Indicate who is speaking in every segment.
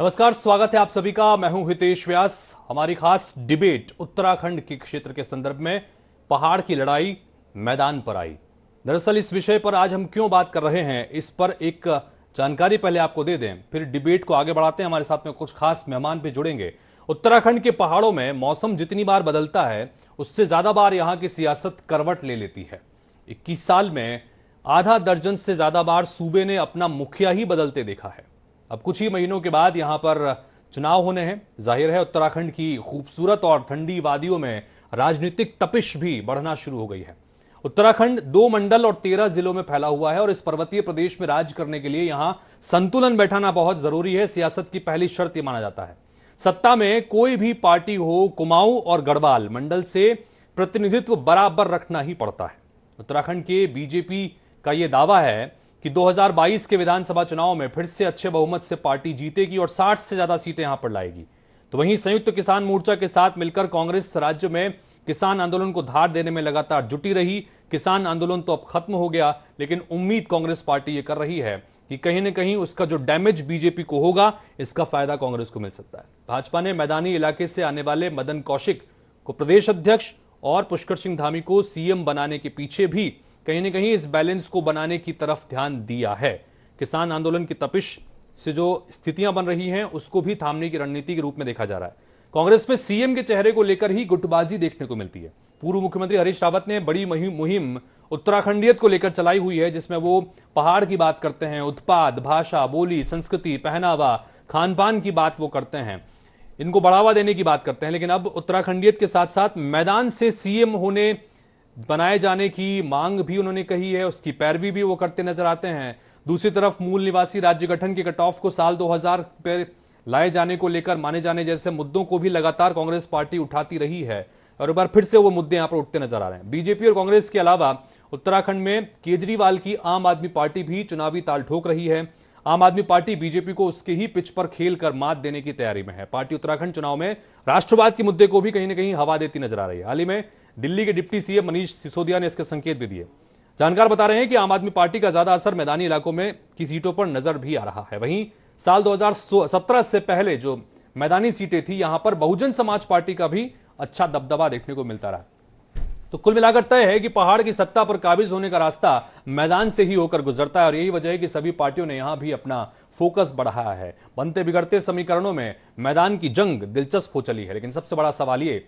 Speaker 1: नमस्कार, स्वागत है आप सभी का। मैं हूं हितेश व्यास। हमारी खास डिबेट उत्तराखंड के क्षेत्र के संदर्भ में पहाड़ की लड़ाई मैदान पर आई। दरअसल इस विषय पर आज हम क्यों बात कर रहे हैं, इस पर एक जानकारी पहले आपको दे दें, फिर डिबेट को आगे बढ़ाते हैं। हमारे साथ में कुछ खास मेहमान भी जुड़ेंगे। उत्तराखंड के पहाड़ों में मौसम जितनी बार बदलता है उससे ज्यादा बार यहां की सियासत करवट ले लेती है। 21 साल में आधा दर्जन से ज्यादा बार सूबे ने अपना मुखिया ही बदलते देखा है। अब कुछ ही महीनों के बाद यहां पर चुनाव होने हैं। जाहिर है उत्तराखंड की खूबसूरत और ठंडी वादियों में राजनीतिक तपिश भी बढ़ना शुरू हो गई है। उत्तराखंड 2 मंडल और 13 जिलों में फैला हुआ है और इस पर्वतीय प्रदेश में राज करने के लिए यहां संतुलन बैठाना बहुत जरूरी है। सियासत की पहली शर्त यह माना जाता है, सत्ता में कोई भी पार्टी हो, कुमाऊं और गढ़वाल मंडल से प्रतिनिधित्व बराबर रखना ही पड़ता है। उत्तराखंड के बीजेपी का यह दावा है कि 2022 के विधानसभा चुनाव में फिर से अच्छे बहुमत से पार्टी जीतेगी और 60 से ज्यादा सीटें यहां पर लाएगी। तो वहीं संयुक्त किसान मोर्चा के साथ मिलकर कांग्रेस राज्य में किसान आंदोलन को धार देने में लगातार जुटी रही। किसान आंदोलन तो अब खत्म हो गया, लेकिन उम्मीद कांग्रेस पार्टी ये कर रही है कि कहीं न कहीं उसका जो डैमेज बीजेपी को होगा, इसका फायदा कांग्रेस को मिल सकता है। भाजपा ने मैदानी इलाके से आने वाले मदन कौशिक को प्रदेश अध्यक्ष और पुष्कर सिंह धामी को सीएम बनाने के पीछे भी कहीं न कहीं इस बैलेंस को बनाने की तरफ ध्यान दिया है। किसान आंदोलन की तपिश से जो स्थितियां बन रही हैं उसको भी थामने की रणनीति के रूप में देखा जा रहा है। कांग्रेस में सीएम के चेहरे को लेकर ही गुटबाजी देखने को मिलती है। पूर्व मुख्यमंत्री हरीश रावत ने बड़ी मुहिम उत्तराखंडियत को लेकर चलाई हुई है, जिसमें वो पहाड़ की बात करते हैं, उत्पाद, भाषा, बोली, संस्कृति, पहनावा, खान पान की बात वो करते हैं, इनको बढ़ावा देने की बात करते हैं। लेकिन अब उत्तराखंडियत के साथ साथ मैदान से सीएम होने बनाए जाने की मांग भी उन्होंने कही है, उसकी पैरवी भी वो करते नजर आते हैं। दूसरी तरफ मूल निवासी राज्य गठन के कट ऑफ को साल 2000 पर लाए जाने को लेकर माने जाने जैसे मुद्दों को भी लगातार कांग्रेस पार्टी उठाती रही है और एक बार फिर से वो मुद्दे यहां पर उठते नजर आ रहे हैं। बीजेपी और कांग्रेस के अलावा उत्तराखंड में केजरीवाल की आम आदमी पार्टी भी चुनावी ताल ठोक रही है। आम आदमी पार्टी बीजेपी को उसके ही पिच पर खेल कर मात देने की तैयारी में है। पार्टी उत्तराखंड चुनाव में राष्ट्रवाद के मुद्दे को भी कहीं न कहीं हवा देती नजर आ रही है। हाल ही में दिल्ली के डिप्टी सीएम मनीष सिसोदिया ने इसके संकेत भी दिए। जानकार बता रहे हैं कि आम आदमी पार्टी का ज्यादा असर मैदानी इलाकों में की सीटों पर नजर भी आ रहा है। वहीं साल 2017 से पहले जो मैदानी सीटें थी, यहां पर बहुजन समाज पार्टी का भी अच्छा दबदबा देखने को मिलता रहा। तो कुल मिलाकर तय है कि पहाड़ की सत्ता पर काबिज होने का रास्ता मैदान से ही होकर गुजरता है और यही वजह है कि सभी पार्टियों ने यहां भी अपना फोकस बढ़ाया है। बनते बिगड़ते समीकरणों में मैदान की जंग दिलचस्प हो चली है। लेकिन सबसे बड़ा सवाल यह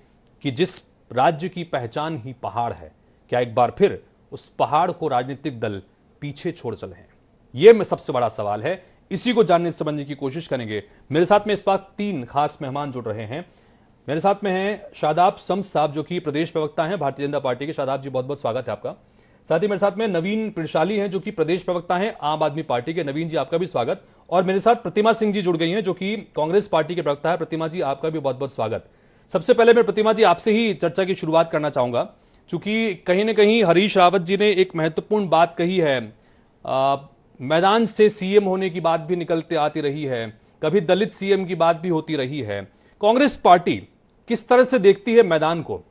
Speaker 1: कि जिस राज्य की पहचान ही पहाड़ है, क्या एक बार फिर उस पहाड़ को राजनीतिक दल पीछे छोड़ चले हैं? यह सबसे बड़ा सवाल है। इसी को जानने समझने की कोशिश करेंगे। मेरे साथ में इस बात 3 खास मेहमान जुड़ रहे हैं। मेरे साथ में हैं शादाब शम्स साहब, जो कि प्रदेश प्रवक्ता हैं भारतीय जनता पार्टी के। शादाब जी, बहुत बहुत स्वागत है आपका। साथ ही मेरे साथ में नवीन पिरशाली हैं, जो कि प्रदेश प्रवक्ता हैं आम आदमी पार्टी के। नवीन जी, आपका भी स्वागत। और मेरे साथ प्रतिमा सिंह जी जुड़ गई हैं, जो कि कांग्रेस पार्टी के प्रवक्ता है। प्रतिमा जी, आपका भी बहुत बहुत स्वागत। सबसे पहले मैं प्रतिमा जी आपसे ही चर्चा की शुरुआत करना चाहूंगा, क्योंकि कहीं ना कहीं हरीश रावत जी ने एक महत्वपूर्ण बात कही है। मैदान से सीएम होने की बात भी निकलते आती रही है, कभी दलित सीएम की बात भी होती रही है। कांग्रेस पार्टी किस तरह से देखती है मैदान को?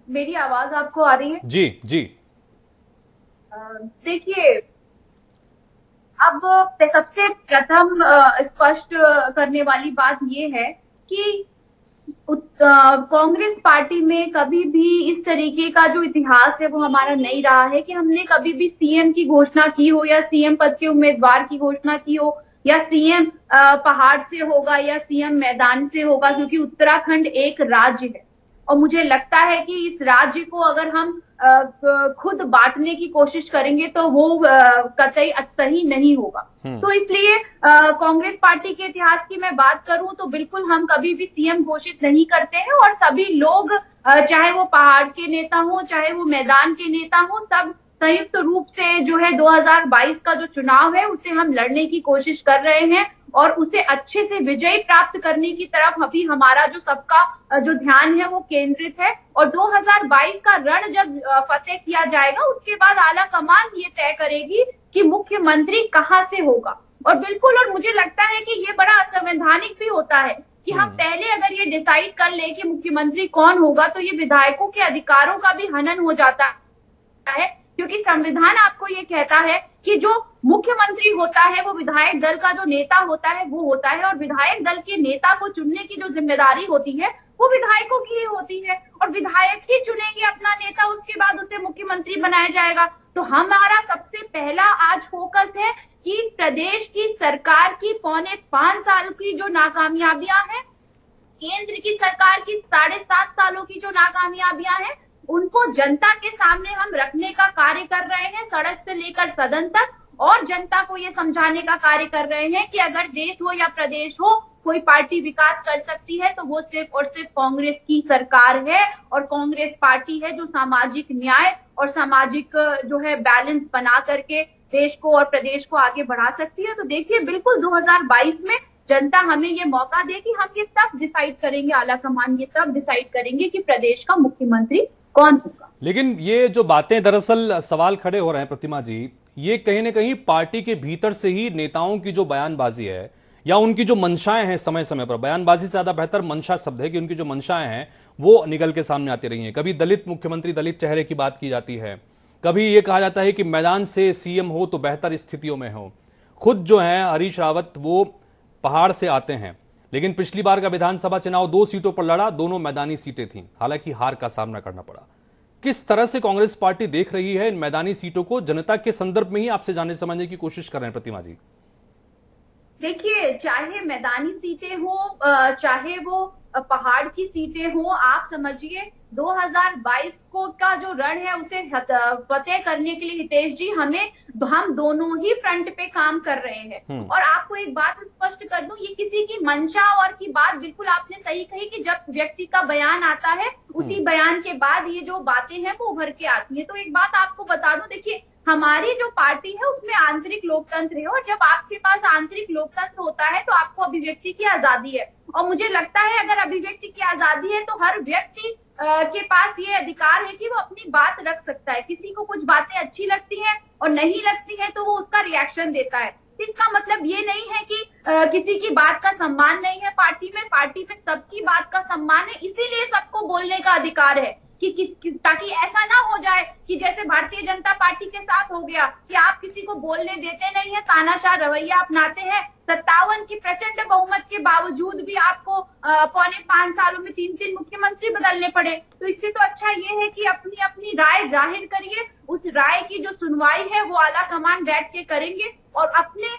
Speaker 2: मेरी आवाज आपको आ रही है?
Speaker 1: जी जी।
Speaker 2: देखिए, अब सबसे प्रथम स्पष्ट करने वाली बात यह है कि कांग्रेस पार्टी में कभी भी इस तरीके का जो इतिहास है वो हमारा नहीं रहा है कि हमने कभी भी सीएम की घोषणा की हो या सीएम पद के उम्मीदवार की घोषणा की हो या सीएम पहाड़ से होगा या सीएम मैदान से होगा, क्योंकि उत्तराखंड एक राज्य है और मुझे लगता है कि इस राज्य को अगर हम खुद बांटने की कोशिश करेंगे तो वो कतई सही नहीं होगा। तो इसलिए कांग्रेस पार्टी के इतिहास की मैं बात करूं तो बिल्कुल हम कभी भी सीएम घोषित नहीं करते हैं और सभी लोग, चाहे वो पहाड़ के नेता हो चाहे वो मैदान के नेता हो, सब संयुक्त रूप से जो है 2022 का जो चुनाव है उसे हम लड़ने की कोशिश कर रहे हैं और उसे अच्छे से विजय प्राप्त करने की तरफ अभी हमारा जो सबका जो ध्यान है वो केंद्रित है। और 2022 का रण जब फतेह किया जाएगा उसके बाद आला कमान ये तय करेगी कि मुख्यमंत्री कहां से होगा। और बिल्कुल, और मुझे लगता है कि ये बड़ा असंवैधानिक भी होता है कि हम पहले अगर ये डिसाइड कर ले कि मुख्यमंत्री कौन होगा तो ये विधायकों के अधिकारों का भी हनन हो जाता है, क्योंकि संविधान आपको ये कहता है कि जो मुख्यमंत्री होता है वो विधायक दल का जो नेता होता है वो होता है, और विधायक दल के नेता को चुनने की जो जिम्मेदारी होती है वो विधायकों की ही होती है, और विधायक ही चुनेंगे अपना नेता, उसके बाद उसे मुख्यमंत्री बनाया जाएगा। तो हमारा सबसे पहला आज फोकस है कि प्रदेश की सरकार की 5.25 साल की जो नाकामयाबियां हैं, केंद्र की सरकार की 7.5 सालों की जो नाकामयाबियां हैं, उनको जनता के सामने हम रखने का कार्य कर रहे हैं, सड़क से लेकर सदन तक, और जनता को ये समझाने का कार्य कर रहे हैं कि अगर देश हो या प्रदेश हो, कोई पार्टी विकास कर सकती है तो वो सिर्फ और सिर्फ कांग्रेस की सरकार है, और कांग्रेस पार्टी है जो सामाजिक न्याय और सामाजिक जो है बैलेंस बना करके देश को और प्रदेश को आगे बढ़ा सकती है। तो देखिए, बिल्कुल 2022 में जनता हमें ये मौका दे कि हम ये तब डिसाइड करेंगे, आला कमान ये तब डिसाइड करेंगे कि प्रदेश का मुख्यमंत्री कौन होगा।
Speaker 1: लेकिन ये जो बातें, दरअसल सवाल खड़े हो रहे हैं प्रतिमा जी, ये कहीं ना कहीं पार्टी के भीतर से ही नेताओं की जो बयानबाजी है या उनकी जो मंशाएं हैं, समय समय पर, बयानबाजी से ज्यादा बेहतर मंशा शब्द है कि उनकी जो मंशाएं हैं वो निकल के सामने आती रही हैं। कभी दलित मुख्यमंत्री, दलित चेहरे की बात की जाती है, कभी ये कहा जाता है कि मैदान से सीएम हो तो बेहतर स्थितियों में हो। खुद जो है हरीश रावत वो पहाड़ से आते हैं, लेकिन पिछली बार का विधानसभा चुनाव 2 सीटों पर लड़ा, दोनों मैदानी सीटें थीं, हालांकि हार का सामना करना पड़ा। किस तरह से कांग्रेस पार्टी देख रही है इन मैदानी सीटों को, जनता के संदर्भ में ही आपसे जानने समझने की कोशिश कर रहे हैं प्रतिमा जी।
Speaker 2: देखिए, चाहे मैदानी सीटें हो, चाहे वो पहाड़ की सीटें हो, आप समझिए 2022 को का जो रण है उसे फतेह करने के लिए हितेश जी हम दोनों ही फ्रंट पे काम कर रहे हैं। और आपको एक बात स्पष्ट कर दूं, ये किसी की मंशा और की बात बिल्कुल आपने सही कही कि जब व्यक्ति का बयान आता है उसी बयान के बाद ये जो बातें हैं वो उभर के आती है। तो एक बात आपको बता दूं, देखिए, हमारी जो पार्टी है उसमें आंतरिक लोकतंत्र है, और जब आपके पास आंतरिक लोकतंत्र होता है तो आपको अभिव्यक्ति की आजादी है, और मुझे लगता है अगर अभिव्यक्ति की आजादी है तो हर व्यक्ति के पास ये अधिकार है कि वो अपनी बात रख सकता है। किसी को कुछ बातें अच्छी लगती हैं और नहीं लगती है तो वो उसका रिएक्शन देता है। इसका मतलब ये नहीं है कि किसी की बात का सम्मान नहीं है पार्टी में सबकी बात का सम्मान है, इसीलिए सबको बोलने का अधिकार है कि ताकि ऐसा ना हो जाए कि जैसे भारतीय जनता पार्टी के साथ हो गया कि आप किसी को बोलने देते नहीं है, तानाशाह रवैया अपनाते हैं। 57 की प्रचंड बहुमत के बावजूद भी आपको 5.25 सालों में 3 मुख्यमंत्री बदलने पड़े। तो इससे तो अच्छा ये है कि अपनी अपनी राय जाहिर करिए, उस राय की जो सुनवाई है वो आला कमान बैठ के करेंगे, और अपने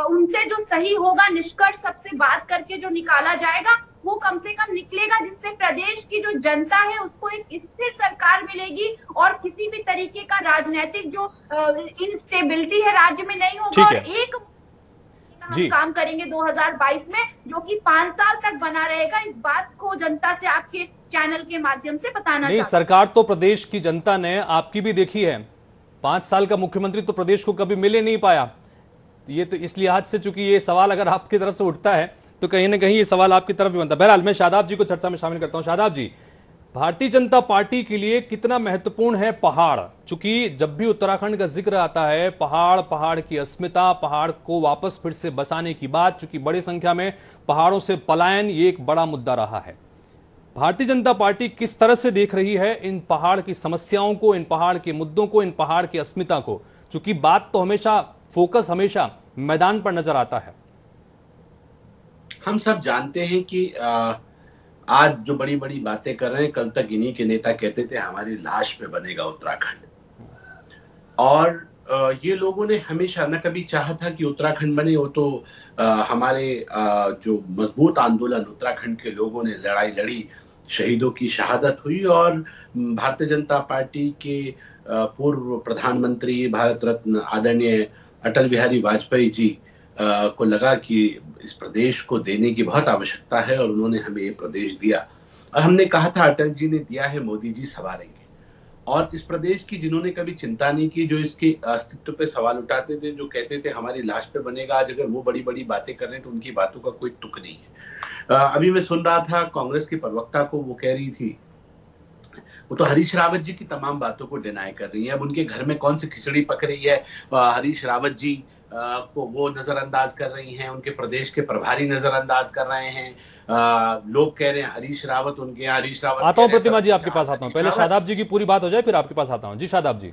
Speaker 2: उनसे जो सही होगा निष्कर्ष सबसे बात करके जो निकाला जाएगा वो कम से कम निकलेगा, जिससे प्रदेश की जो जनता है उसको एक स्थिर सरकार मिलेगी और किसी भी तरीके का राजनीतिक जो इंस्टेबिलिटी है राज्य में नहीं होगा। और एक हम काम करेंगे 2022 में जो कि 5 साल तक बना रहेगा। इस बात को जनता से आपके चैनल के माध्यम से बताना
Speaker 1: नहीं, सरकार तो प्रदेश की जनता ने आपकी भी देखी है, 5 साल का मुख्यमंत्री तो प्रदेश को कभी मिले नहीं पाया। ये तो इस लिहाज से, चूंकि ये सवाल अगर आपकी तरफ से उठता है तो कहीं ना कहीं ये सवाल आपकी तरफ भी बनता है। बहरहाल मैं शादाब जी को चर्चा में शामिल करता हूं। शादाब जी, भारतीय जनता पार्टी के लिए कितना महत्वपूर्ण है पहाड़? चूंकि जब भी उत्तराखंड का जिक्र आता है, पहाड़ की अस्मिता, पहाड़ को वापस फिर से बसाने की बात, चूंकि बड़ी संख्या में पहाड़ों से पलायन ये एक बड़ा मुद्दा रहा है। भारतीय जनता पार्टी किस तरह से देख रही है इन पहाड़ की समस्याओं को, इन पहाड़ के मुद्दों को, इन पहाड़ की अस्मिता को? चूंकि बात तो हमेशा, फोकस हमेशा मैदान पर नजर आता है।
Speaker 3: हम सब जानते हैं कि आज जो बड़ी बड़ी बातें कर रहे हैं, कल तक इन्हीं के नेता कहते थे हमारी लाश पे बनेगा उत्तराखंड। और ये लोगों ने हमेशा न कभी चाहा था कि उत्तराखंड बने। वो तो हमारे जो मजबूत आंदोलन उत्तराखंड के लोगों ने लड़ाई लड़ी, शहीदों की शहादत हुई, और भारतीय जनता पार्टी के पूर्व प्रधानमंत्री भारत रत्न आदरणीय अटल बिहारी वाजपेयी जी को लगा कि इस प्रदेश को देने की बहुत आवश्यकता है, और उन्होंने हमें ये प्रदेश दिया। और हमने कहा था अटल जी ने दिया है, मोदी जी संवारेंगे। और इस प्रदेश की जिन्होंने कभी चिंता नहीं की, जो इसके अस्तित्व पे सवाल उठाते थे, जो कहते थे हमारी लाश पे बनेगा, आज अगर वो बड़ी बड़ी बातें कर रहे हैं तो उनकी बातों का कोई तुक नहीं है। अभी मैं सुन रहा था कांग्रेस की प्रवक्ता को, वो कह रही थी, वो तो हरीश रावत जी की तमाम बातों को डिनाई कर रही है। अब उनके घर में कौन सी खिचड़ी पक रही है, हरीश रावत जी को वो नजरअंदाज कर रही हैं, उनके प्रदेश के प्रभारी नजरअंदाज कर रहे हैं। लोग कह रहे हैं हरीश रावत, उनके यहाँ हरीश रावत।
Speaker 1: आता हूं प्रतिमा जी, आपके पास आता हूं, पहले शादाब जी की पूरी बात हो जाए फिर आपके पास आता हूं। जी शादाब जी।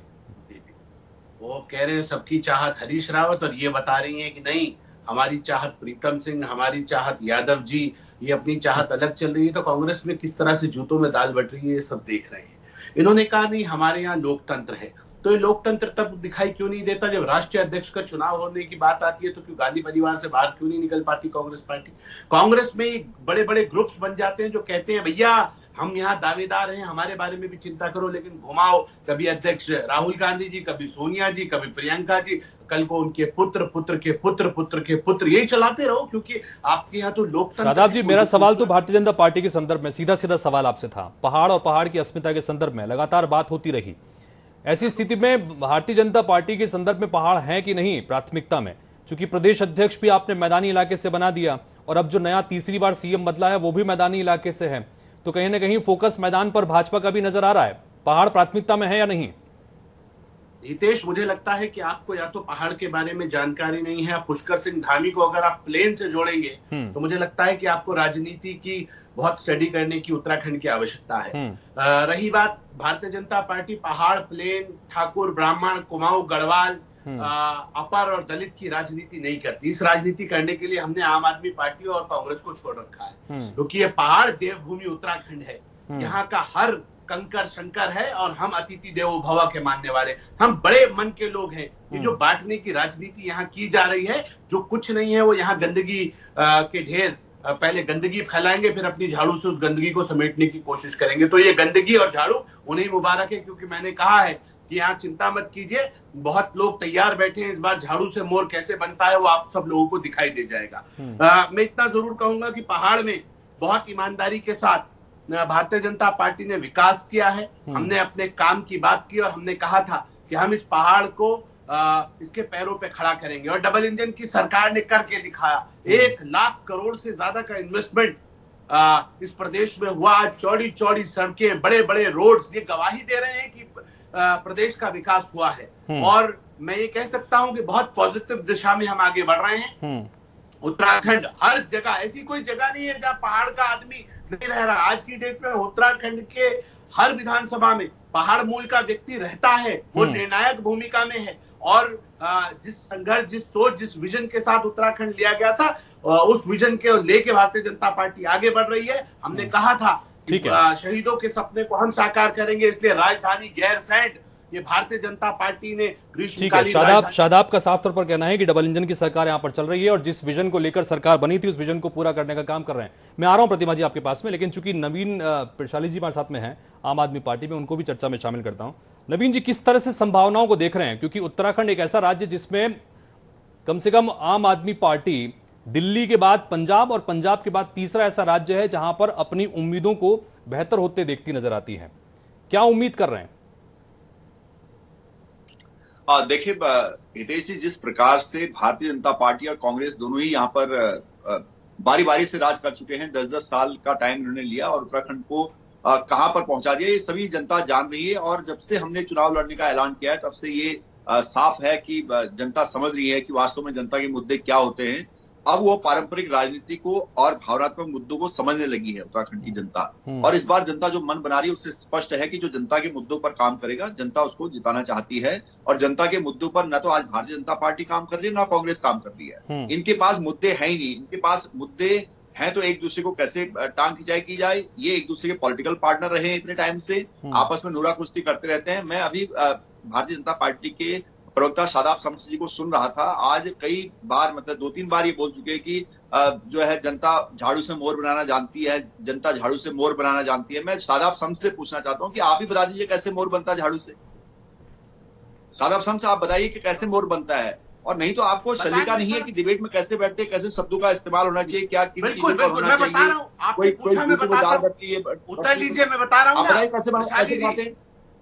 Speaker 3: वो कह रहे हैं सबकी चाहत हरीश रावत, और ये बता रही हैं कि नहीं, हमारी चाहत प्रीतम सिंह, हमारी चाहत यादव जी, ये अपनी चाहत अलग चल रही है। तो कांग्रेस में किस तरह से जूतों में दाल बट रही है, ये सब देख रहे हैं। इन्होंने कहा नहीं, हमारे यहाँ लोकतंत्र है। तो ये लोकतंत्र तब दिखाई क्यों नहीं देता जब राष्ट्रीय अध्यक्ष का चुनाव होने की बात आती है? तो क्यों गांधी परिवार से बाहर क्यों नहीं निकल पाती कांग्रेस पार्टी? कांग्रेस में बड़े बड़े ग्रुप्स बन जाते हैं जो कहते हैं भैया हम यहाँ दावेदार हैं, हमारे बारे में भी चिंता करो, लेकिन घुमाओ कभी अध्यक्ष राहुल गांधी जी, कभी सोनिया जी, कभी प्रियंका जी, कल को उनके पुत्र, पुत्र के पुत्र, पुत्र के पुत्र, यही चलाते रहो, क्योंकि आपके यहाँ तो लोकतंत्र।
Speaker 1: शादाब जी, मेरा सवाल तो भारतीय जनता पार्टी के संदर्भ में सीधा सीधा सवाल आपसे था। पहाड़ और पहाड़ की अस्मिता के संदर्भ में लगातार बात होती रही। ऐसी स्थिति में भारतीय जनता पार्टी के संदर्भ में पहाड़ है कि नहीं प्राथमिकता में? क्योंकि प्रदेश अध्यक्ष भी आपने मैदानी इलाके से बना दिया और अब जो नया तीसरी बार सीएम बदला है वो भी मैदानी इलाके से है, तो कहीं ना कहीं फोकस मैदान पर भाजपा का भी नजर आ रहा है। पहाड़ प्राथमिकता में है या नहीं?
Speaker 3: हितेश, मुझे लगता है कि आपको या तो पहाड़ के बारे में जानकारी नहीं है। पुष्कर सिंह धामी को अगर आप प्लेन से जोड़ेंगे तो मुझे लगता है कि आपको राजनीति की बहुत स्टडी करने की उत्तराखंड की आवश्यकता है। रही बात भारतीय जनता पार्टी, पहाड़, प्लेन, ठाकुर, ब्राह्मण, कुमाऊं, गढ़वाल, अपर और दलित की राजनीति नहीं करती। इस राजनीति करने के लिए हमने आम आदमी पार्टी और कांग्रेस को छोड़ रखा है, क्योंकि ये पहाड़ देवभूमि उत्तराखंड है। यहाँ का हर कंकर शंकर है और हम अतिथि देवो भव के मानने वाले, हम बड़े मन के लोग हैं। ये जो बांटने की राजनीति यहाँ की जा रही है, जो कुछ नहीं है वो यहाँ गंदगी के ढेर, पहले गंदगी फैलाएंगे फिर अपनी झाड़ू से उस गंदगी को समेटने की कोशिश करेंगे। तो ये गंदगी और झाड़ू उन्हें मुबारक है, क्योंकि मैंने कहा है कि यहाँ चिंता मत कीजिए, बहुत लोग तैयार बैठे हैं। इस बार झाड़ू से मोर कैसे बनता है वो आप सब लोगों को दिखाई दे जाएगा। मैं इतना जरूर कहूंगा कि पहाड़ में बहुत ईमानदारी के साथ भारतीय जनता पार्टी ने विकास किया है। हमने अपने काम की बात की और हमने कहा था कि हम इस पहाड़ को इसके पैरों पे खड़ा करेंगे, और डबल इंजन की सरकार ने करके दिखाया। 1 लाख करोड़ से ज्यादा का इन्वेस्टमेंट इस प्रदेश में हुआ। चौड़ी चौड़ी सड़कें, बड़े बड़े रोड्स, ये गवाही दे रहे हैं कि प्रदेश का विकास हुआ है। और मैं ये कह सकता हूं कि बहुत पॉजिटिव दिशा में हम आगे बढ़ रहे हैं। उत्तराखंड हर जगह, ऐसी कोई जगह नहीं है जहां पहाड़ का आदमी नहीं रह रहा। आज की डेट में उत्तराखंड के हर विधानसभा में पहाड़ मूल का व्यक्ति रहता है, वो निर्णायक भूमिका में है। और जिस संघर्ष, जिस सोच, जिस विजन के साथ उत्तराखंड लिया गया था, उस विजन के लेके भारतीय जनता पार्टी आगे बढ़ रही है। हमने कहा था कि शहीदों के सपने को हम साकार करेंगे, इसलिए राजधानी गैरसैंण ये भारतीय जनता पार्टी ने ग्रीष्मकालीन।
Speaker 1: शादाब का साफ तौर पर कहना है कि डबल इंजन की सरकार यहां पर चल रही है और जिस विजन को लेकर सरकार बनी थी उस विजन को पूरा करने का काम कर रहे हैं। मैं आ रहा हूं प्रतिमा जी आपके पास में, लेकिन चूंकि नवीन प्रशाली जी हमारे साथ में हैं आम आदमी पार्टी में, उनको भी चर्चा में शामिल करता हूं। नवीन जी, किस तरह से संभावनाओं को देख रहे हैं? क्योंकि उत्तराखंड एक ऐसा राज्य जिसमें कम से कम आम आदमी पार्टी दिल्ली के बाद पंजाब और पंजाब के बाद तीसरा ऐसा राज्य है जहां पर अपनी उम्मीदों को बेहतर होते देखती नजर आती है। क्या उम्मीद कर रहे हैं?
Speaker 4: देखिए हितेश जी, जिस प्रकार से भारतीय जनता पार्टी और कांग्रेस दोनों ही यहाँ पर बारी बारी से राज कर चुके हैं, 10-10 साल का टाइम इन्होंने लिया और उत्तराखंड को कहां पर पहुंचा दिया, ये सभी जनता जान रही है। और जब से हमने चुनाव लड़ने का ऐलान किया है तब से ये साफ है कि जनता समझ रही है कि वास्तव में जनता के मुद्दे क्या होते हैं। अब वो पारंपरिक राजनीति को और भावनात्मक मुद्दों को समझने लगी है उत्तराखंड की जनता। और इस बार जनता जो मन बना रही है उससे स्पष्ट है कि जो जनता के मुद्दों पर काम करेगा, जनता उसको जिताना चाहती है। और जनता के मुद्दों पर न तो आज भारतीय जनता पार्टी काम कर रही है, ना कांग्रेस काम कर रही है। इनके पास मुद्दे है ही नहीं। इनके पास मुद्दे हैं तो एक दूसरे को कैसे टांग खिंचाई की जाए, ये एक दूसरे के पॉलिटिकल पार्टनर रहे हैं इतने टाइम से, आपस में नूरा कुश्ती करते रहते हैं। मैं अभी भारतीय जनता पार्टी के प्रवक्ता शादाब शम्स जी को सुन रहा था। आज कई बार, मतलब 2-3 बार ये बोल चुके हैं कि जो है जनता झाड़ू से मोर बनाना जानती है, जनता झाड़ू से मोर बनाना जानती है। मैं शादाब शम्स से पूछना चाहता हूं कि आप ही बता दीजिए कैसे मोर बनता है झाड़ू से। शादाब शम्स, आप बताइए कि कैसे मोर बनता है। और नहीं तो आपको सलीका नहीं है कि डिबेट में कैसे बैठते, कैसे शब्दों का इस्तेमाल होना चाहिए, क्या किन चीजों पर होना चाहिए। कोई
Speaker 3: उत्तर लीजिए, मैं बता रहा हूँ।
Speaker 4: बताइए कैसे बनाते हैं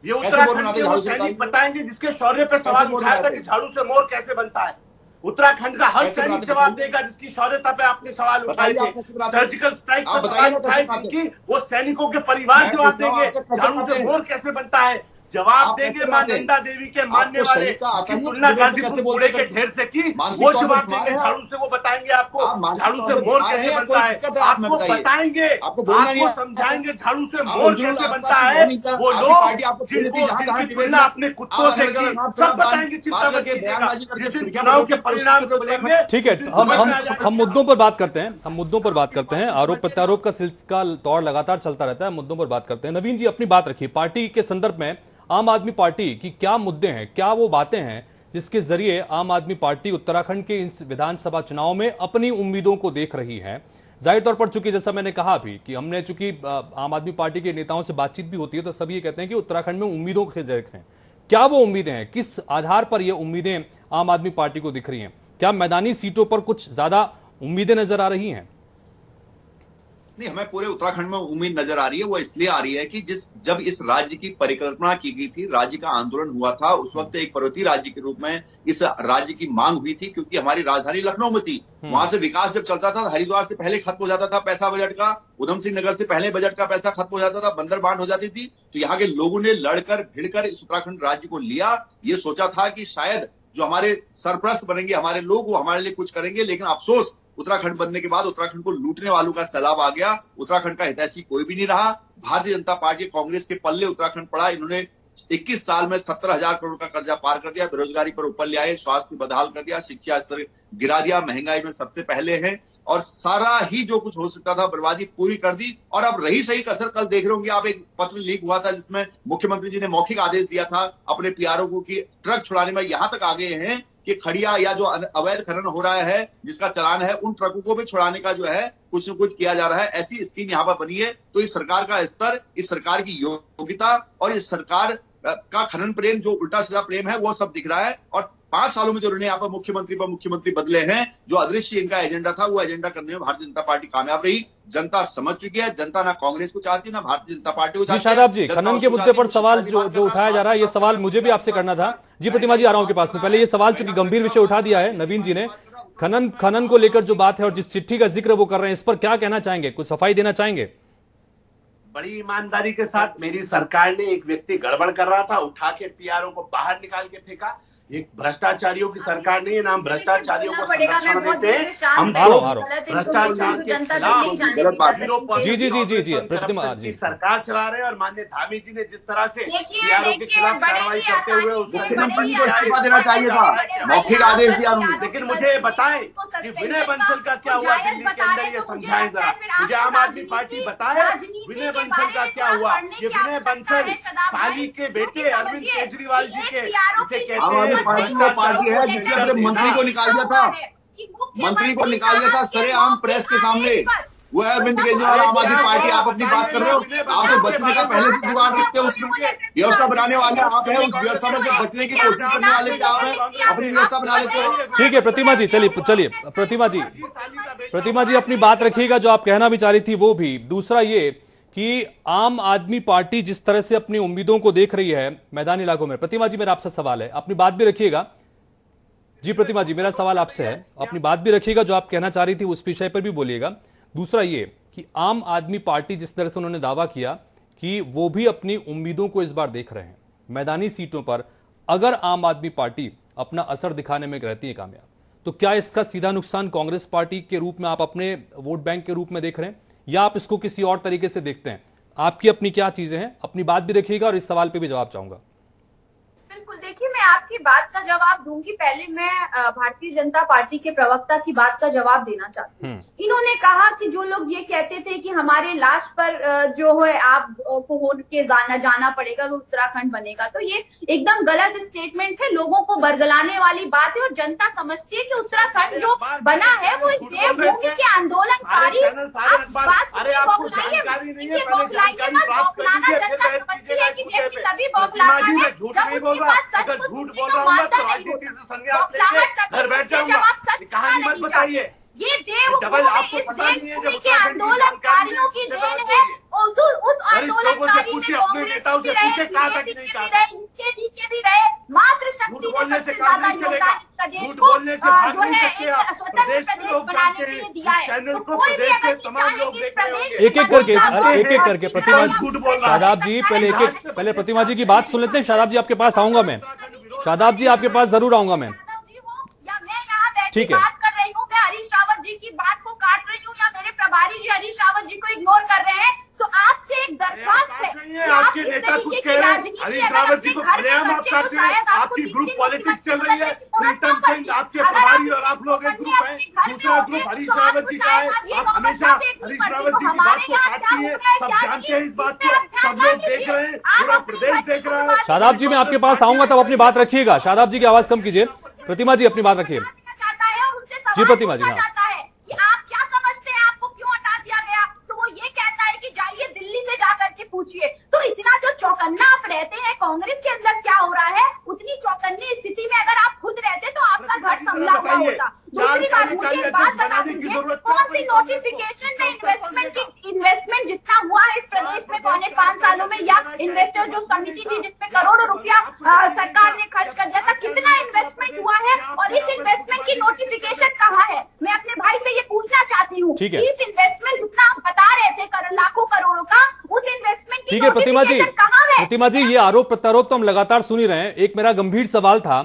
Speaker 3: ये उत्तराखंड के सैनिक बताएंगे जिसके शौर्य पे सवाल उठाया था कि झाड़ू से मोर कैसे बनता है। उत्तराखंड का हर सैनिक जवाब देगा जिसकी शौर्यता पे आपने सवाल उठाए थे। सर्जिकल स्ट्राइक पर सवाल उठाए थे, वो सैनिकों के परिवार जवाब देंगे झाड़ू से मोर कैसे बनता है।
Speaker 5: जवाब
Speaker 4: आप
Speaker 5: देंगे
Speaker 4: कैसे
Speaker 5: मां
Speaker 4: बनाते हैं?
Speaker 5: नंदा देवी के मानने
Speaker 4: आपको
Speaker 5: वाले
Speaker 4: सलीका आता
Speaker 5: की
Speaker 4: नहीं,
Speaker 5: तुलना
Speaker 4: लोग कैसे
Speaker 5: गाजीपुर
Speaker 4: बोलते
Speaker 5: कूड़े के
Speaker 4: हैं?
Speaker 5: ढेर से की,
Speaker 4: मानसिक
Speaker 5: वो
Speaker 4: तौर पे
Speaker 5: जवाब
Speaker 4: बीमार
Speaker 5: देंगे।
Speaker 4: हैं
Speaker 5: झाड़ू से वो बताएंगे आपको,
Speaker 4: आप मानसिक
Speaker 5: झाड़ू
Speaker 4: तौर
Speaker 5: से
Speaker 4: पे
Speaker 5: मोर
Speaker 4: बीमार
Speaker 5: कैसे
Speaker 4: हैं,
Speaker 5: बनता
Speaker 4: कोई
Speaker 5: है
Speaker 4: दिक्कत है? आप
Speaker 5: आपको
Speaker 4: बताइए।
Speaker 5: बताएंगे,
Speaker 4: आपको बोलना नहीं
Speaker 5: आपको
Speaker 4: आता?
Speaker 5: समझाएंगे झाड़ू से
Speaker 4: आप
Speaker 5: मोर
Speaker 4: अर्जुन
Speaker 5: कैसे
Speaker 4: आपके
Speaker 5: बनता
Speaker 4: पास
Speaker 5: है।
Speaker 4: नहीं था,
Speaker 5: वो
Speaker 4: आपकी
Speaker 5: लोग
Speaker 4: पार्टी आपको भेजी थी जहां तहां
Speaker 5: जिनकी
Speaker 4: डिबेट
Speaker 5: तुलना
Speaker 4: में
Speaker 5: अपने
Speaker 4: आप
Speaker 5: कुत्तों से
Speaker 4: अलग
Speaker 5: की,
Speaker 4: अलग
Speaker 5: सब बताएंगे, चिंता मत कीजिएगा।
Speaker 4: बयानबाजी करके
Speaker 5: जिस दिन
Speaker 4: सुर्खियां
Speaker 5: चुनाव के
Speaker 4: बदलते हैं,
Speaker 5: परिणाम
Speaker 4: कोशिश
Speaker 5: को
Speaker 4: करते हैं।
Speaker 5: देंगे,
Speaker 1: ठीक है,
Speaker 5: उस दिन
Speaker 1: हम
Speaker 5: समझ
Speaker 1: हम
Speaker 5: में आ जाएगा।
Speaker 1: हम मुद्दों पर बात करते हैं, हम मुद्दों पर बात करते हैं। आरोप प्रत्यारोप का सिलसिला दौर लगातार चलता रहता है, मुद्दों पर बात करते हैं। नवीन जी अपनी बात रखिए, पार्टी के संदर्भ में आम आदमी पार्टी की क्या मुद्दे हैं, क्या वो बातें हैं जिसके जरिए आम आदमी पार्टी उत्तराखंड के इस विधानसभा चुनाव में अपनी उम्मीदों को देख रही है? जाहिर तौर पर चूंकि जैसा मैंने कहा भी कि हमने चूंकि आम आदमी पार्टी के नेताओं से बातचीत भी होती है तो सभी ये कहते हैं कि उत्तराखंड में उम्मीदों के देख रहे हैं। क्या वो उम्मीदें हैं, किस आधार पर ये उम्मीदें आम आदमी पार्टी को दिख रही हैं? क्या मैदानी सीटों पर कुछ ज्यादा उम्मीदें नजर आ रही हैं?
Speaker 4: नहीं, हमें पूरे उत्तराखंड में उम्मीद नजर आ रही है। वो इसलिए आ रही है कि जब इस राज्य की परिकल्पना की गई थी, राज्य का आंदोलन हुआ था, उस वक्त एक पर्वतीय राज्य के रूप में इस राज्य की मांग हुई थी, क्योंकि हमारी राजधानी लखनऊ में थी। वहां से विकास जब चलता था, हरिद्वार से पहले खत्म हो जाता था पैसा बजट का, उधम सिंह नगर से पहले बजट का पैसा खत्म हो जाता था, बंदरबांट हो जाती थी। तो यहाँ के लोगों ने लड़कर भिड़कर इस उत्तराखंड राज्य को लिया। ये सोचा था कि शायद जो हमारे सरप्रस्त बनेंगे, हमारे लोग, वो हमारे लिए कुछ करेंगे। लेकिन अफसोस, उत्तराखंड बनने के बाद उत्तराखंड को लूटने वालों का सैलाब आ गया। उत्तराखंड का हितैषी कोई भी नहीं रहा। भारतीय जनता पार्टी, कांग्रेस के पल्ले उत्तराखंड पड़ा। इन्होंने 21 साल में 17,000 करोड़ का कर्जा पार कर दिया, बेरोजगारी पर ऊपर ले आए, स्वास्थ्य बदहाल कर दिया, शिक्षा स्तर गिरा दिया, महंगाई में सबसे पहले हैं, और सारा ही जो कुछ हो सकता था बर्बादी पूरी कर दी। और अब रही सही कसर, कल देख रहे होंगे आप, एक पत्र लीक हुआ था जिसमें मुख्यमंत्री जी ने मौखिक आदेश दिया था अपने पीआरओ को कि ट्रक छुड़ाने में यहां तक आ गए हैं कि खड़िया या जो अवैध खनन हो रहा है, जिसका चालान है, उन ट्रकों को भी छुड़ाने का जो है कुछ न कुछ किया जा रहा है। ऐसी स्कीम यहाँ पर बनी है। तो इस सरकार का स्तर, इस सरकार की योग्यता और इस सरकार का खनन प्रेम, जो उल्टा सीधा प्रेम है, वो सब दिख रहा है। और 5 सालों में जो उन्होंने यहाँ पर मुख्यमंत्री बदले हैं, जो अदृश्य इनका एजेंडा था, वो एजेंडा करने में भारतीय जनता पार्टी कामयाब रही। जनता समझ चुकी है। जनता ना कांग्रेस को चाहती, ना भारतीय जनता पार्टी को चाहती है।
Speaker 1: शादाब जी, खनन के मुद्दे पर सवाल जो उठाया जा रहा है, ये सवाल मुझे भी आपसे करना था। जी प्रतिमा जी, आ रहा हूं आपके पास में। पहले ये सवाल, चूंकि गंभीर विषय उठा दिया है नवीन जी ने, खनन को लेकर जो बात है और जिस चिट्ठी का जिक्र वो कर रहे हैं, इस पर क्या कहना चाहेंगे, कुछ सफाई देना चाहेंगे?
Speaker 5: बड़ी ईमानदारी के साथ मेरी सरकार ने, एक व्यक्ति गड़बड़ कर रहा था, उठा के पीआरओ को बाहर निकाल के फेंका। एक भ्रष्टाचारियों की सरकार नहीं है, नाम भ्रष्टाचारियों को संरक्षण देते हैं। हम भ्रष्टाचार के खिलाफ
Speaker 1: जी प्रतिमा जी
Speaker 5: सरकार चला रहे हैं। और माननीय धामी जी ने जिस तरह से पीआरओ के खिलाफ कार्रवाई करते हुए
Speaker 4: मुख्यमंत्री को इस्तीफा देना चाहिए था, मौखिक आदेश दिया उन्होंने।
Speaker 5: लेकिन मुझे बताएं कि विनय बंसल का क्या हुआ दिल्ली के अंदर, ये समझाएं जरा मुझे। आम आदमी पार्टी बताए विनय बंसल का क्या हुआ। ये विनय बंसल साली के बेटे अरविंद केजरीवाल जी के, इसे कहते हैं
Speaker 4: पार्टी वो पार्टी है जिसने अपने मंत्री को निकाल दिया था, मंत्री को निकाल दिया था सरेआम प्रेस के सामने। वो है अरविंद केजरीवाल, आम आदमी पार्टी। आप अपनी बात कर रहे हो, आप तो बचने का पहले से जुगाड़ रखते हो, उसमें व्यवस्था बनाने वाले आप हैं, उस व्यवस्था में से बचने की कोशिश करने वाले भी आप हैं, अपनी व्यवस्था बना लेते हो।
Speaker 1: ठीक है प्रतिमा जी, चलिए प्रतिमा जी अपनी बात रखिएगा, जो आप कहना भी चाह रही थी वो भी। दूसरा ये कि आम आदमी पार्टी जिस तरह से अपनी उम्मीदों को देख रही है मैदानी इलाकों में, प्रतिमा जी मेरा आपसे सवाल है, अपनी बात भी रखिएगा। जी प्रतिमा जी, मेरा सवाल आपसे है, अपनी बात भी रखिएगा, जो आप कहना चाह रही थी उस विषय पर भी बोलिएगा। दूसरा ये कि आम आदमी पार्टी जिस तरह से उन्होंने दावा किया कि वो भी अपनी उम्मीदों को इस बार देख रहे हैं मैदानी सीटों पर, अगर आम आदमी पार्टी अपना असर दिखाने में रहती है कामयाब, तो क्या इसका सीधा नुकसान कांग्रेस पार्टी के रूप में आप अपने वोट बैंक के रूप में देख रहे हैं, या आप इसको किसी और तरीके से देखते हैं? आपकी अपनी क्या चीजें हैं, अपनी बात भी रखिएगा और इस सवाल पे भी जवाब चाहूंगा।
Speaker 2: बिल्कुल, देखिए मैं आपकी बात का जवाब दूंगी। पहले मैं भारतीय जनता पार्टी के प्रवक्ता की बात का जवाब देना चाहती हूँ। इन्होंने कहा कि जो लोग ये कहते थे कि हमारे लाश पर जो है आपको होड़ के जाना पड़ेगा तो उत्तराखंड बनेगा, तो ये एकदम गलत स्टेटमेंट है, लोगों को बरगलाने वाली बात है। और जनता समझती है कि उत्तराखंड जो बना है वो इस देवभूमि के आंदोलनकारी, बौखलाना जनता समझती है कि व्यक्ति तभी बौखलाता है जब
Speaker 5: अगर झूठ बोल रहा हूँ तो राजनीति से संन्यास लेके घर बैठ जाऊंगा। कहानी मत बताइए।
Speaker 2: ये देवभूमि इस देवभूमि के आंदोलनकारियों की देन है। उस आंदोलनकारी में इनके नीचे भी रहे मातृशक्ति ने सबसे ज्यादा योगदान इस प्रदेश को जो है एक स्वतंत्र प्रदेश
Speaker 5: लोग
Speaker 2: बनाने के लिए दिया है।
Speaker 5: चैनल
Speaker 2: तो
Speaker 5: को
Speaker 2: कोई भी
Speaker 5: प्रदेश के
Speaker 2: अगर
Speaker 5: तमाम
Speaker 2: चाहे
Speaker 5: लोग
Speaker 2: कि
Speaker 5: देख रहे
Speaker 2: प्रदेश
Speaker 5: होंगे।
Speaker 1: एक एक करके प्रतिमा जी, शादाब जी पहले प्रतिमा जी की बात सुन लेते हैं। शादाब जी आपके पास आऊंगा मैं, शादाब जी आपके पास जरूर आऊंगा मैं।
Speaker 2: या मैं यहाँ बैठ
Speaker 1: ठीक
Speaker 2: के
Speaker 1: है।
Speaker 2: बात कर रही हूँ, मैं हरीश रावत जी की बात को काट रही हूँ या मेरे प्रभारी जी हरीश रावत जी को इग्नोर कर रहे हैं, तो आपसे एक दरख्वास्त है कि आप
Speaker 5: आपके
Speaker 2: इस
Speaker 5: नेता कुछ
Speaker 2: तरीके
Speaker 5: कह
Speaker 2: की
Speaker 5: रहे हैं,
Speaker 2: राजनीति
Speaker 5: हरीश
Speaker 2: अगर
Speaker 5: रावत जी
Speaker 2: अपने
Speaker 5: को
Speaker 2: घर में
Speaker 5: खुलेआम आप
Speaker 2: करते हो,
Speaker 5: चाहते हैं,
Speaker 2: शायद आपको
Speaker 5: आपकी ग्रुप
Speaker 2: तीसरी
Speaker 5: पॉलिटिक्स
Speaker 2: मुख्यमंत्री
Speaker 5: चल रही है,
Speaker 2: बनने की जरूरत
Speaker 5: प्रीतम
Speaker 2: ना
Speaker 5: सिंह
Speaker 2: पड़ती।
Speaker 5: आपके
Speaker 2: अगर
Speaker 5: प्रभारी
Speaker 2: आप
Speaker 5: और आप लोग एक
Speaker 2: अपने
Speaker 5: ग्रुप है,
Speaker 2: घर में
Speaker 5: दूसरा
Speaker 2: होते,
Speaker 5: ग्रुप हरीश
Speaker 2: तो
Speaker 5: रावत
Speaker 2: आपको
Speaker 5: जी का है।
Speaker 2: शायद ये
Speaker 5: आप
Speaker 2: नौबत
Speaker 5: हमेशा
Speaker 2: ना देखनी
Speaker 5: हरीश
Speaker 2: पड़ती।
Speaker 5: रावत
Speaker 2: तो
Speaker 5: जी की बात
Speaker 2: हमारे
Speaker 5: को
Speaker 2: यहाँ
Speaker 5: काटती
Speaker 2: क्या
Speaker 5: है,
Speaker 2: हो रहा है,
Speaker 5: सब
Speaker 2: क्या
Speaker 5: जानते
Speaker 2: नहीं,
Speaker 5: हैं इस बात
Speaker 2: इस पे
Speaker 5: को,
Speaker 2: आप ध्यान
Speaker 5: सब लोग
Speaker 2: ना
Speaker 5: देख
Speaker 2: दीजिए।
Speaker 5: रहे हैं,
Speaker 2: आप
Speaker 5: पूरा
Speaker 2: अपनी
Speaker 5: प्रदेश
Speaker 2: बच्ची
Speaker 5: देख
Speaker 2: को
Speaker 5: रहा है।
Speaker 2: मारने
Speaker 1: शादाब जी मैं आपके पास आऊंगा तब अपनी बात रखिएगा। शादाब जी की आवाज कम कीजिए। प्रतिमा जी अपनी बात रखिए।
Speaker 2: जाता है और उससे
Speaker 1: जी
Speaker 2: सवाल
Speaker 1: प्रतिमा जी,
Speaker 2: पूछा
Speaker 1: हाँ।
Speaker 2: जाता है कि आप क्या समझते हैं, आपको क्यों हटा दिया गया, तो वो ये कहता है कि जाइए दिल्ली से जाकर के पूछिए। तो इतना जो चौकन्ना आप रहते हैं कांग्रेस के अंदर क्या हो रहा है, उतनी चौकन्नी स्थिति में अगर आप खुद रहते तो आपका घर संभला हुआ होता। दूसरी बात, मुझे एक बात बता दीजिए, कौन सी नोटिफिकेशन में इन्वेस्टमेंट जितना हुआ है इस प्रदेश में 5.25 सालों में, या इन्वेस्टर जो समिति थी जिसमें करोड़ों रुपया सरकार ने खर्च कर दिया था, कितना इन्वेस्टमेंट हुआ है और इस इन्वेस्टमेंट की नोटिफिकेशन कहाँ है? मैं अपने भाई से ये पूछना चाहती हूँ,
Speaker 1: ठीक है।
Speaker 2: इस इन्वेस्टमेंट जितना आप बता रहे थे लाखों करोड़ों का, उस इन्वेस्टमेंट की
Speaker 1: ठीक है प्रतिमा जी,
Speaker 2: नोटिफिकेशन कहाँ है?
Speaker 1: प्रतिमा जी ये आरोप प्रत्यारोप तो हम लगातार सुन ही रहे हैं। एक मेरा गंभीर सवाल था,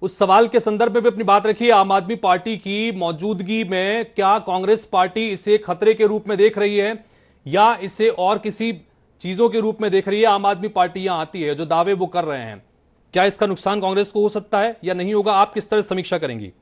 Speaker 1: उस सवाल के संदर्भ में भी अपनी बात रखिए। आम आदमी पार्टी की मौजूदगी में क्या कांग्रेस पार्टी इसे खतरे के रूप में देख रही है या इसे और किसी चीजों के रूप में देख रही है? आम आदमी पार्टी यहां आती है, जो दावे वो कर रहे हैं, क्या इसका नुकसान कांग्रेस को हो सकता है या नहीं होगा? आप किस तरह समीक्षा करेंगी?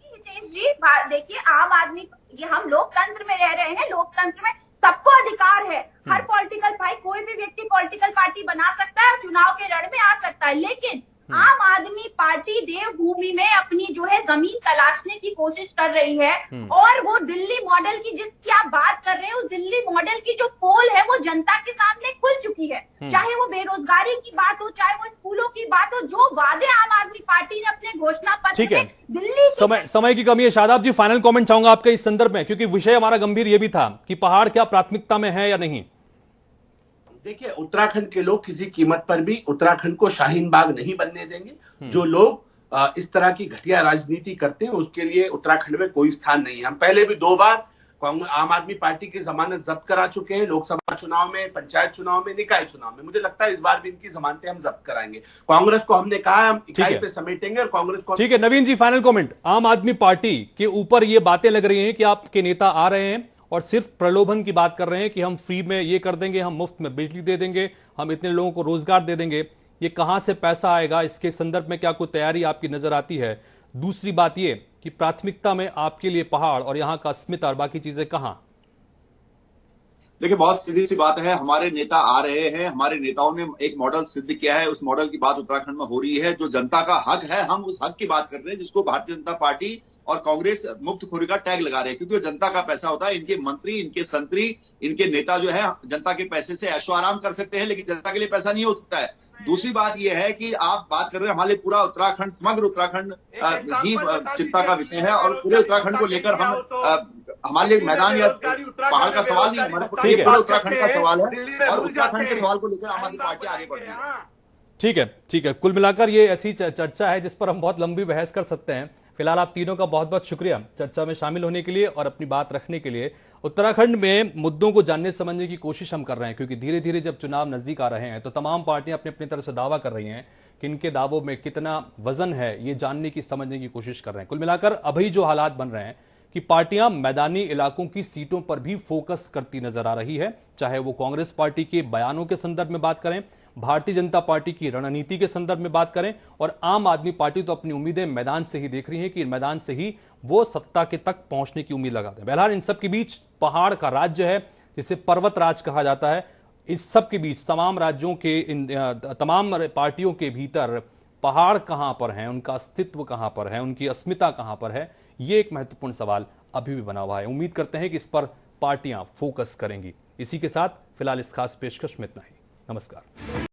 Speaker 2: हितेश जी देखिए, आम आदमी, ये हम लोकतंत्र में रह रहे हैं, लोकतंत्र में सबको अधिकार है, हर पॉलिटिकल भाई कोई भी व्यक्ति पॉलिटिकल पार्टी बना सकता है और चुनाव के रण में आ सकता है, लेकिन आम आदमी पार्टी देवभूमि में अपनी जो है जमीन तलाशने की कोशिश कर रही है। और वो दिल्ली मॉडल की जिसकी आप बात कर रहे हैं, उस दिल्ली मॉडल की जो पोल है वो जनता के सामने खुल चुकी है। चाहे वो बेरोजगारी की बात हो, चाहे वो स्कूलों की बात हो, जो वादे आम आदमी पार्टी ने अपने घोषणा पत्र
Speaker 1: ठीक है,
Speaker 2: में दिल्ली
Speaker 1: समय की कमी है। शादाब जी फाइनल कमेंट चाहूंगा आपके इस संदर्भ में, क्योंकि विषय हमारा गंभीर ये भी था कि पहाड़ क्या प्राथमिकता में है या नहीं।
Speaker 5: देखिए, उत्तराखंड के लोग किसी कीमत पर भी उत्तराखंड को शाहीन बाग नहीं बनने देंगे। जो लोग इस तरह की घटिया राजनीति करते हैं उसके लिए उत्तराखंड में कोई स्थान नहीं है। हम पहले भी 2 बार आम आदमी पार्टी की जमानत जब्त करा चुके हैं, लोकसभा चुनाव में, पंचायत चुनाव में, निकाय चुनाव में। मुझे लगता है इस बार भी इनकी जमानतें हम जब्त कराएंगे। कांग्रेस को हमने कहा हम इकाई पे समेटेंगे और कांग्रेस को।
Speaker 1: ठीक है नवीन जी, फाइनल कमेंट। आम आदमी पार्टी के ऊपर ये बातें लग रही हैं कि आपके नेता आ रहे हैं और सिर्फ प्रलोभन की बात कर रहे हैं कि हम फ्री में ये कर देंगे, हम मुफ्त में बिजली दे देंगे, हम इतने लोगों को रोजगार दे देंगे। ये कहां से पैसा आएगा, इसके संदर्भ में क्या कोई तैयारी आपकी नजर आती है? दूसरी बात ये कि प्राथमिकता में आपके लिए पहाड़ और यहां का अस्मिता और बाकी चीजें कहां?
Speaker 4: देखिए, बहुत सीधी सी बात है, हमारे नेता आ रहे हैं, हमारे नेताओं ने एक मॉडल सिद्ध किया है, उस मॉडल की बात उत्तराखंड में हो रही है। जो जनता का हक है, हम उस हक की बात कर रहे हैं जिसको भारतीय जनता पार्टी और कांग्रेस मुफ्तखोरी का टैग लगा रहे हैं, क्योंकि जनता का पैसा होता है। इनके मंत्री, इनके संतरी, इनके नेता जो है जनता के पैसे से ऐशो आराम कर सकते हैं, लेकिन जनता के लिए पैसा नहीं हो सकता है। दूसरी बात यह है कि आप बात कर रहे हैं, हमारे पूरा उत्तराखंड, समग्र उत्तराखंड ही चिंता का विषय है और पूरे उत्तराखंड को लेकर हम हमारे लिए मैदान या पहाड़ का सवाल नहीं, हमारे पूरे उत्तराखंड का सवाल है और उत्तराखंड के सवाल को लेकर आम आदमी पार्टी आगे बढ़ रही है।
Speaker 1: ठीक है। कुल मिलाकर ये ऐसी चर्चा है जिस पर हम बहुत लंबी बहस कर सकते हैं। फिलहाल आप तीनों का बहुत बहुत शुक्रिया चर्चा में शामिल होने के लिए और अपनी बात रखने के लिए। उत्तराखंड में मुद्दों को जानने समझने की कोशिश हम कर रहे हैं, क्योंकि धीरे धीरे जब चुनाव नजदीक आ रहे हैं तो तमाम पार्टियां अपनी अपनी तरफ से दावा कर रही हैं कि इनके दावों में कितना वजन है, ये जानने की, समझने की कोशिश कर रहे हैं। कुल मिलाकर अभी जो हालात बन रहे हैं कि पार्टियां मैदानी इलाकों की सीटों पर भी फोकस करती नजर आ रही है, चाहे वो कांग्रेस पार्टी के बयानों के संदर्भ में बात करें, भारतीय जनता पार्टी की रणनीति के संदर्भ में बात करें, और आम आदमी पार्टी तो अपनी उम्मीदें मैदान से ही देख रही है कि मैदान से ही वो सत्ता के तक पहुंचने की उम्मीद लगाते हैं। बहरहाल इन सब के बीच पहाड़ का राज्य है जिसे पर्वत राज कहा जाता है, इस सब के बीच तमाम राज्यों के तमाम पार्टियों के भीतर पहाड़ कहां पर हैं, उनका अस्तित्व कहां पर है, उनकी अस्मिता कहां पर है, ये एक महत्वपूर्ण सवाल अभी भी बना हुआ है। उम्मीद करते हैं कि इस पर पार्टियां फोकस करेंगी। इसी के साथ फिलहाल इस खास पेशकश में इतना ही। नमस्कार।